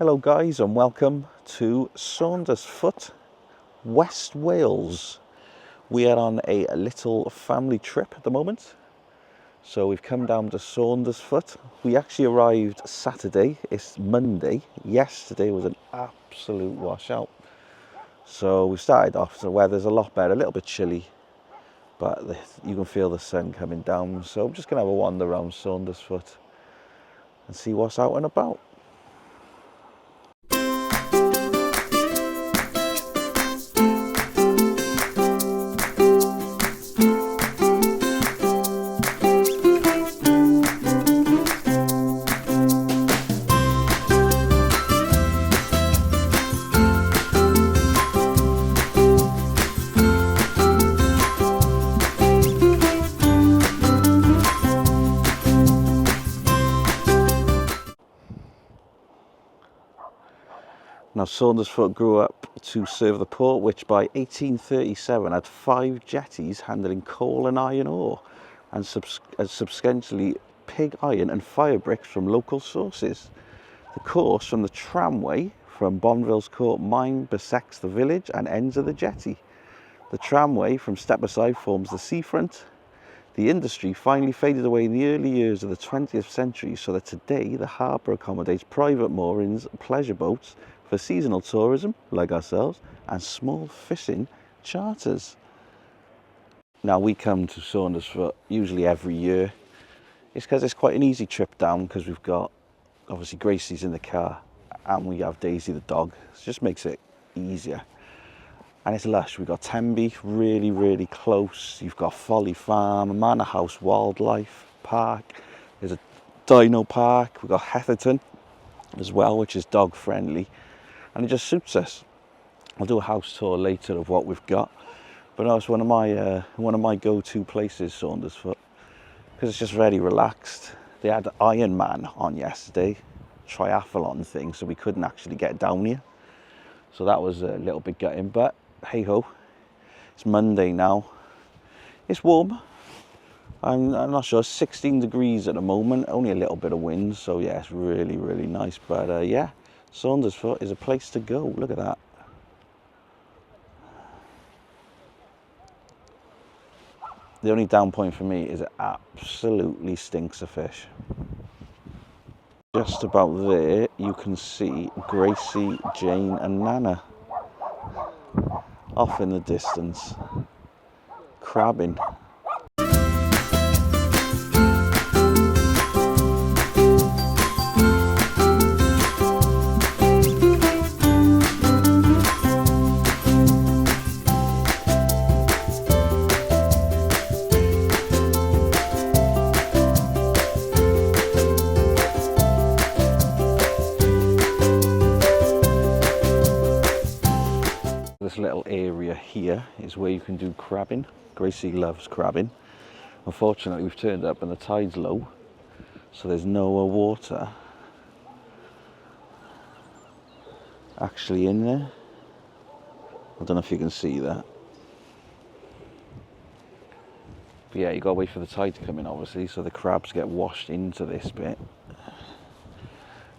Hello guys and welcome to Saundersfoot, West Wales. We are on a little family trip at the moment. So we've come down to Saundersfoot. We actually arrived Saturday, it's Monday. Yesterday was an absolute washout. So we started off, the weather's a lot better, a little bit chilly, but you can feel the sun coming down. So I'm just gonna have a wander around Saundersfoot and see what's out and about. Now Saundersfoot grew up to serve the port, which by 1837 had 5 jetties handling coal and iron ore, and subsequently pig iron and fire bricks from local sources. The course from the tramway from Bonville's Court mine bisects the village and ends at the jetty. The tramway from Stepaside forms the seafront. The industry finally faded away in the early years of the 20th century, so that today the harbour accommodates private moorings, pleasure boats for seasonal tourism, like ourselves, and small fishing charters. Now we come to Saundersfoot usually every year. It's because it's quite an easy trip down, because we've got, obviously Gracie's in the car, and we have Daisy the dog. It just makes it easier. And it's lush. We've got Tenby, really close. You've got Folly Farm, Manor House Wildlife Park. There's a dino park. We've got Heatherton as well, which is dog friendly. And it just suits us. I'll do a house tour later of what we've got. But no, it's one of my go-to places, Saundersfoot, because it's just very relaxed. They had Iron Man on yesterday, triathlon thing, so we couldn't actually get down here. So that was a little bit gutting, but hey ho, it's Monday now. It's warm. I'm not sure, 16 degrees at the moment, only a little bit of wind, so yeah, it's really nice. But yeah, Saundersfoot is a place to go. Look at that. The only down point for me is it absolutely stinks of fish. Just about there you can see Gracie, Jane and Nana off in the distance, crabbing. This little area here is where you can do crabbing. Gracie loves crabbing. Unfortunately, we've turned up and the tide's low, so there's no water actually in there. I don't know if you can see that. But yeah, you gotta wait for the tide to come in, obviously, so the crabs get washed into this bit.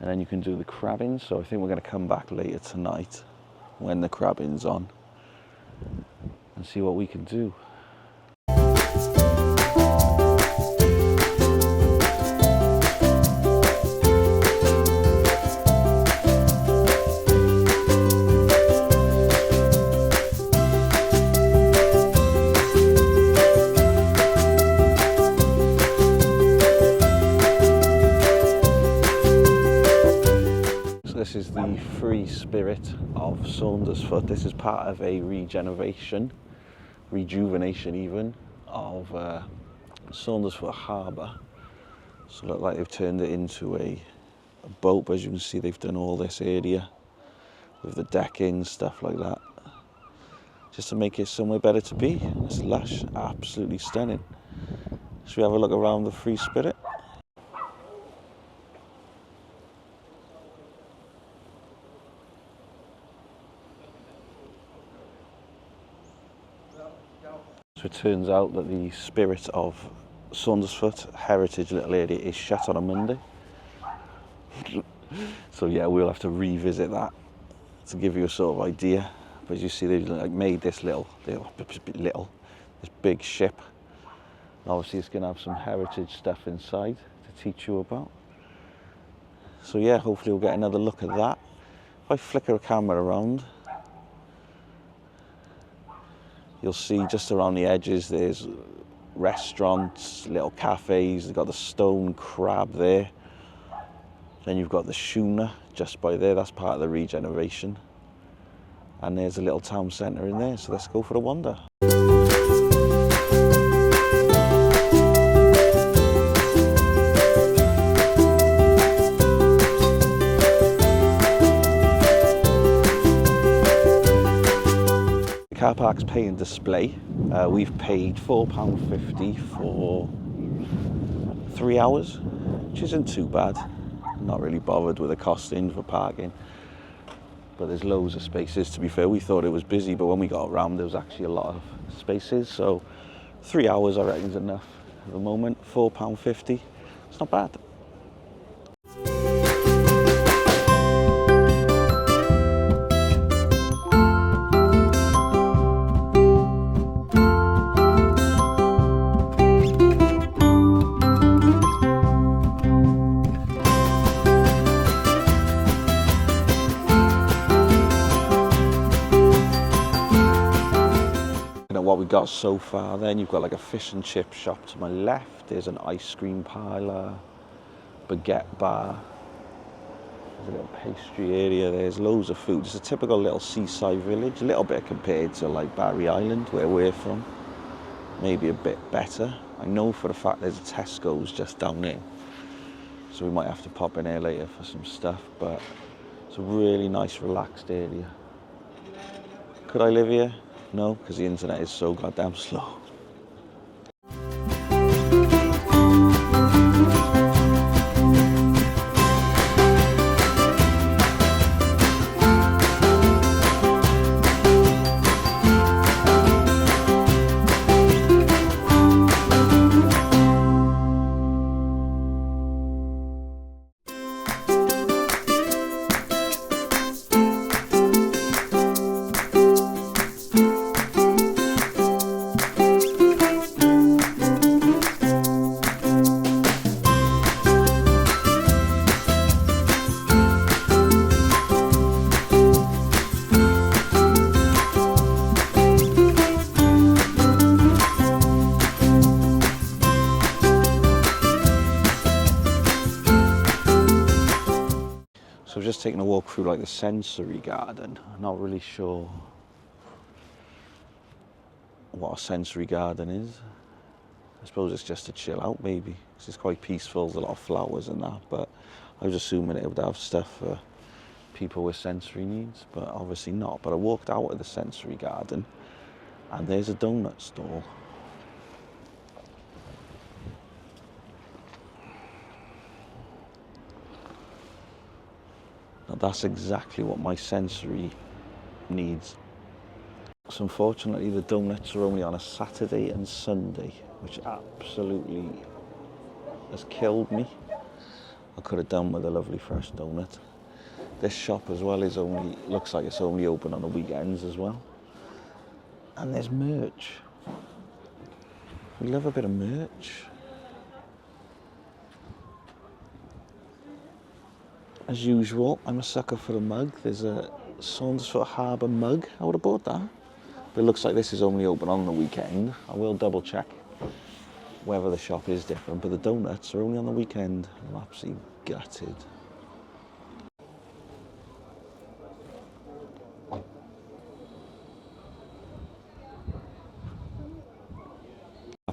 And then you can do the crabbing, so I think we're gonna come back later tonight when the crabbing's on and see what we can do. This is the Free Spirit of Saundersfoot. This is part of a rejuvenation even, of Saundersfoot Harbour. So look like they've turned it into a boat, but as you can see they've done all this area with the decking, stuff like that, just to make it somewhere better to be. It's lush, absolutely stunning. Should we have a look around the Free Spirit? So it turns out that the Spirit of Saundersfoot heritage little area is shut on a Monday. So yeah, we'll have to revisit that to give you a sort of idea. But as you see, they've like made this this big ship. Obviously it's going to have some heritage stuff inside to teach you about. So yeah, hopefully we'll get another look at that. If I flicker a camera around, you'll see just around the edges there's restaurants, little cafes. They've got the stone crab there. Then you've got the schooner just by there, that's part of the regeneration. And there's a little town centre in there, so let's go for a wander. The car park's pay and display. We've paid £4.50 for 3 hours, which isn't too bad. I'm not really bothered with the costing for parking. But there's loads of spaces, to be fair. We thought it was busy, but when we got around there was actually a lot of spaces. So 3 hours I reckon is enough at the moment. £4.50, it's not bad. What we've got so far, then you've got like a fish and chip shop to my left. There's an ice cream parlour, baguette bar. There's a little pastry area. There's loads of food. It's a typical little seaside village, a little bit compared to like Barry Island, where we're from. Maybe a bit better. I know for a fact there's a Tesco's just down there, so we might have to pop in there later for some stuff. But it's a really nice, relaxed area. Could I live here? No, because the internet is so goddamn slow. So I've just taken a walk through like the sensory garden. I'm not really sure what a sensory garden is. I suppose it's just to chill out maybe, because it's quite peaceful, there's a lot of flowers and that, but I was assuming it would have stuff for people with sensory needs, but obviously not. But I walked out of the sensory garden and there's a donut stall. Now that's exactly what my sensory needs. So unfortunately the donuts are only on a Saturday and Sunday, which absolutely has killed me. I could have done with a lovely fresh donut. This shop as well is looks like it's only open on the weekends as well. And there's merch. We love a bit of merch. As usual, I'm a sucker for a mug. There's a Saundersfoot Harbour mug. I would have bought that. But it looks like this is only open on the weekend. I will double check whether the shop is different, but the donuts are only on the weekend. I'm absolutely gutted.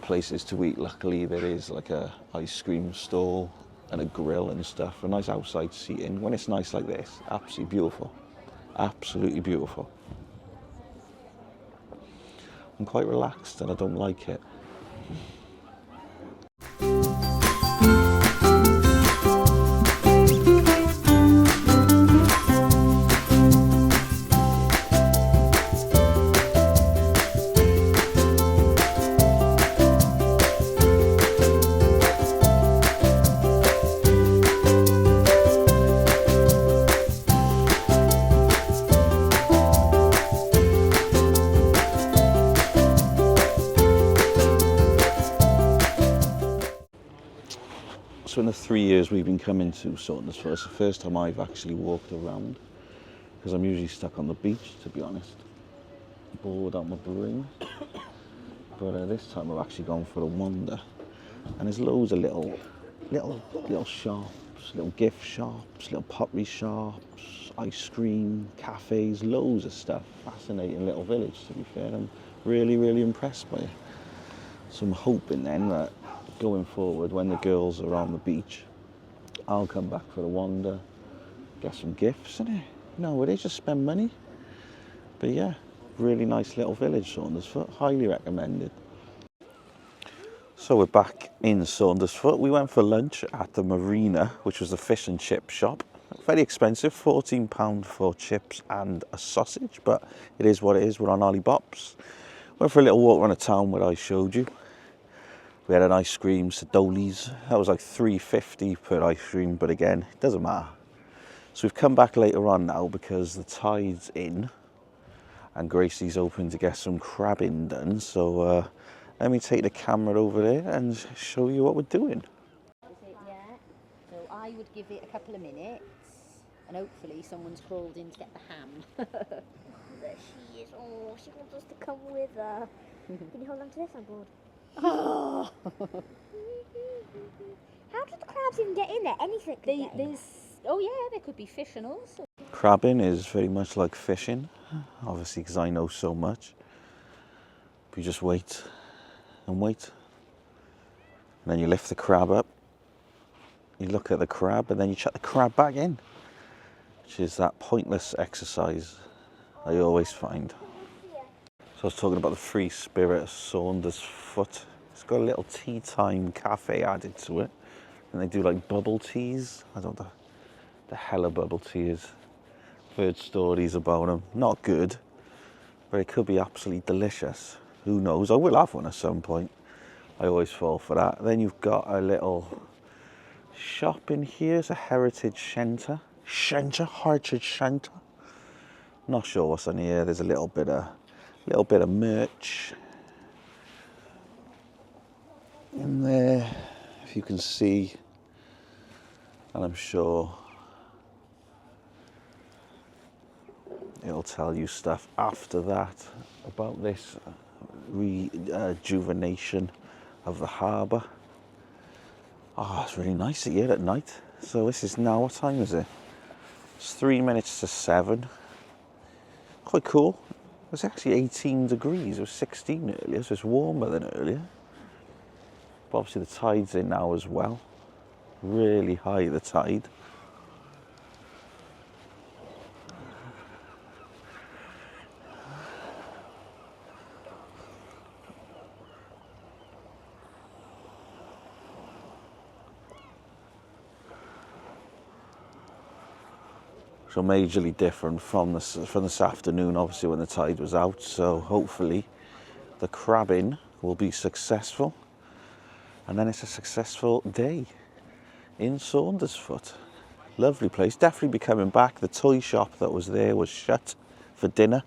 Places to eat, luckily there is like a ice cream stall and a grill and stuff, a nice outside seating. When it's nice like this, absolutely beautiful, absolutely beautiful. I'm quite relaxed and I don't like it. the 3 years we've been coming to Saundersfoot, it's the first time I've actually walked around, because I'm usually stuck on the beach, to be honest, bored out my brain. But this time I've actually gone for a wander, and there's loads of little shops, little gift shops, little pottery shops, ice cream, cafes, loads of stuff. Fascinating little village, to be fair. I'm really impressed by it. So I'm hoping then that going forward, when the girls are on the beach, I'll come back for a wander, get some gifts, innit? Nowadays just spend money. But yeah, really nice little village, Saundersfoot, highly recommended. So we're back in Saundersfoot. We went for lunch at the marina, which was a fish and chip shop. Very expensive, £14 for chips and a sausage, but it is what it is. We're on Ollie Bops. Went for a little walk around the town where I showed you. We had an ice cream, Sadoli's. That was like £3.50 per ice cream, but again, it doesn't matter. So we've come back later on now because the tide's in and Gracie's open to get some crabbing done. So let me take the camera over there and show you what we're doing. Yeah, so I would give it a couple of minutes and hopefully someone's crawled in to get the ham. There she is. Oh, she wants us to come with her. Can you hold on to this? I'm bored. Oh. How did the crabs even get in there? Anything could get in. Oh yeah, there could be fish and all sorts. Crabbing is very much like fishing, obviously because I know so much. But you just wait and wait. And then you lift the crab up, you look at the crab, and then you chuck the crab back in, which is that pointless exercise I always find. So I was talking about the Free Spirit Saundersfoot. It's got a little tea time cafe added to it. And they do like bubble teas. I don't know the hell a bubble tea is. I've heard stories about them. Not good, but it could be absolutely delicious. Who knows? I will have one at some point. I always fall for that. Then you've got a little shop in here. It's a heritage centre. Heritage centre. Not sure what's on here. There's a little bit of merch in there, if you can see, and I'm sure it'll tell you stuff after that about this rejuvenation of the harbour. Oh, it's really nice here at night. So this is now, what time is it? It's 3 minutes to 7. Quite cool. It was actually 18 degrees. It was 16 earlier, so it's warmer than earlier. But obviously the tide's in now as well. Really high, the tide. So majorly different from this afternoon, obviously, when the tide was out. So hopefully the crabbing will be successful, and then it's a successful day in Saundersfoot. Lovely place. Definitely be coming back. The toy shop that was there was shut for dinner.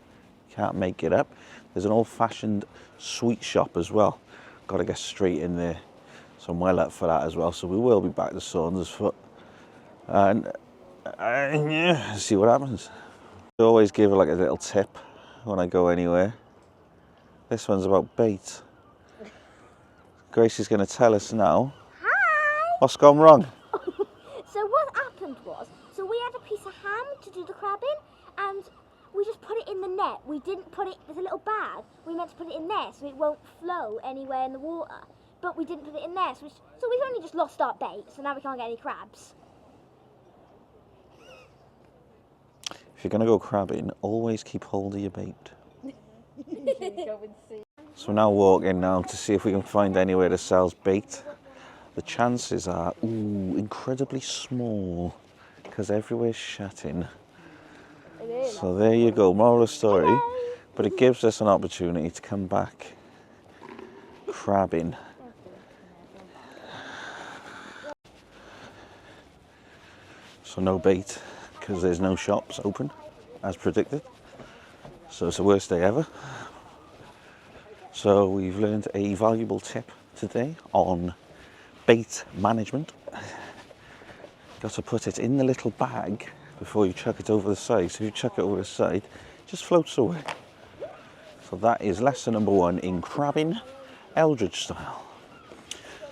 Can't make it up. There's an old-fashioned sweet shop as well. Got to get straight in there. So I'm well up for that as well. So we will be back to Saundersfoot. And yeah, see what happens. I always give like a little tip when I go anywhere. This one's about bait. Gracie's going to tell us now. Hi! What's gone wrong? So what happened was, we had a piece of ham to do the crabbing, and we just put it in the net. We didn't put it, there's a little bag, we meant to put it in there so it won't flow anywhere in the water. But we didn't put it in there, so we've only just lost our bait, so now we can't get any crabs. If you're going to go crabbing, always keep hold of your bait. So we're now walking now to see if we can find anywhere that sells bait. The chances are, incredibly small, because everywhere's shutting. So there you go, moral of the story. But it gives us an opportunity to come back crabbing. So no bait, because there's no shops open, as predicted. So it's the worst day ever. So we've learned a valuable tip today on bait management. got to put it in the little bag before you chuck it over the side. So if you chuck it over the side, it just floats away. So that is lesson number 1 in crabbing, Eldridge style.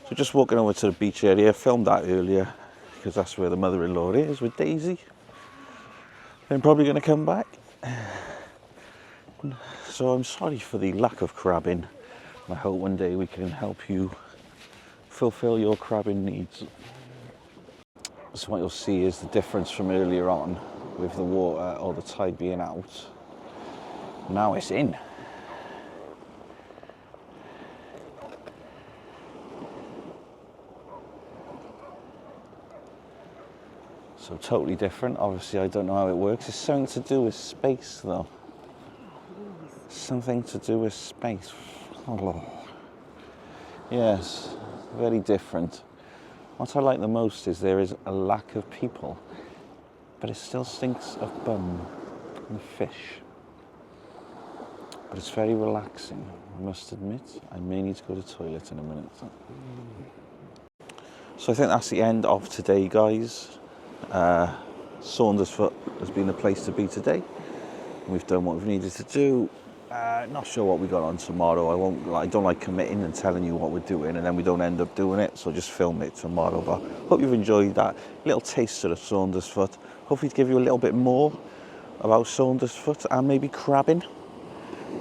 So just walking over to the beach area, filmed that earlier because that's where the mother-in-law is with Daisy. Then probably going to come back. So I'm sorry for the lack of crabbing. I hope one day we can help you fulfill your crabbing needs. So what you'll see is the difference from earlier on with the water or the tide being out. Now it's in. So totally different. Obviously I don't know how it works. It's something to do with space though. Something to do with space. Oh. Yes, very different. What I like the most is there is a lack of people, but it still stinks of bum and fish. But it's very relaxing, I must admit. I may need to go to the toilet in a minute. So I think that's the end of today, guys. Saundersfoot has been the place to be today. We've done what we've needed to do. Not sure what we got on tomorrow. I don't like committing and telling you what we're doing and then we don't end up doing it, so just film it tomorrow. But hope you've enjoyed that little taste of Saundersfoot. Hopefully to give you a little bit more about Saundersfoot and maybe crabbing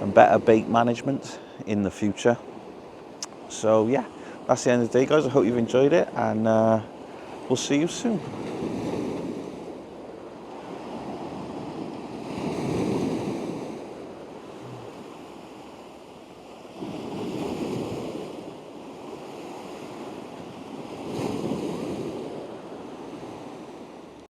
and better bait management in the future. So yeah, that's the end of the day, guys. I hope you've enjoyed it, and we'll see you soon.